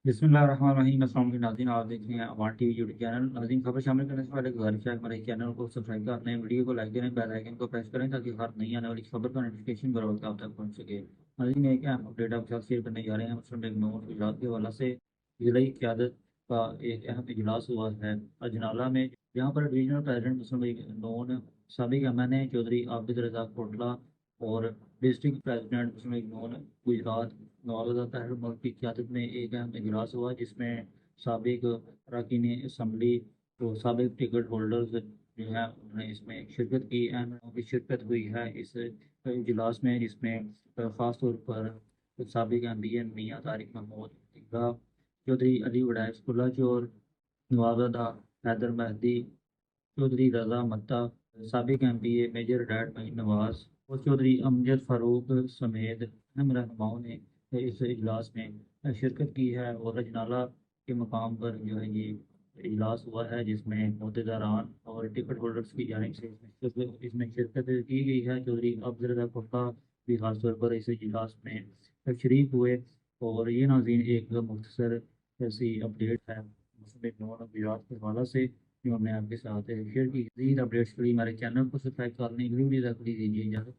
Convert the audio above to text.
बिस्मिल्लाहिर्रहमानिर्रहीम। अस्सलाम वालेकुम नाज़रीन, आप देख रहे हैं अवान टीवी यूट्यूब चैनल। नाज़रीन, खबर शामिल करने से पहले गुजारिश है हमारे चैनल को सब्सक्राइब कर लें, वीडियो को लाइक करें, बेल आइकन को प्रेस करें ताकि हर नई आने वाली खबर का नोटिफिकेशन बर वक्त आप तक पहुंच सके। नाज़रीन, एक अहम अपडेट आपके साथ शेयर करने जा रहे हैं। मुस्लिम लीग नून गुजरात के हवाला से ज़िला क़यादत का एक अहम इजलास हुआ है अजनाला में, जहाँ पर रीजनल प्रेसिडेंट मुस्लिम लीग नून साबिक M N A Chaudhry Abid Raza Kotla और डिस्ट्रिक्ट प्रेसिडेंट मुस्लिम लीग नून गुजरात नवाज़ा ताहिर मल्क की क़यादत में एक अहम इजलास हुआ, जिसमें साबिक अरकान असम्बली तो साबिक टिकट होल्डर्स जो है उन्होंने इसमें शिरकत की। अहम लोगों की शिरकत हुई है इस इजलास में, जिसमें ख़ास तौर पर साबिक एम पी मियाँ तारिक महमूद इकरा चौधरी अली वड़ाइसकुल्ला चौर नवाज़ा हैदर महदी चौधरी रज़ा मत्ता साबिक M P A major retired महीन नवाज और चौधरी अमजद फ़ारूक समेत अहम रहनुमाओं ने इस इजलास में शिरकत की है। और रजनाला के मकाम पर जो है ये इजलास हुआ है, जिसमें अहदेदारान और टिकट होल्डर्स की जानिब से इसमें शिरकत की गई है। चौधरी अब्दुल रज़ाक कोटला भी खास तौर पर इस इजलास में शरीक हुए। और ये नाज़रीन एक मुख्तसर ऐसी अपडेट है मुस्लिम नॉन गुजरात के हवाला से जो हमने आपके साथ शेयर की। मज़ीद अपडेट्स के लिए हमारे चैनल को सब्सक्राइब करने के लिए वीडियो तक दीजिए इजाज़त।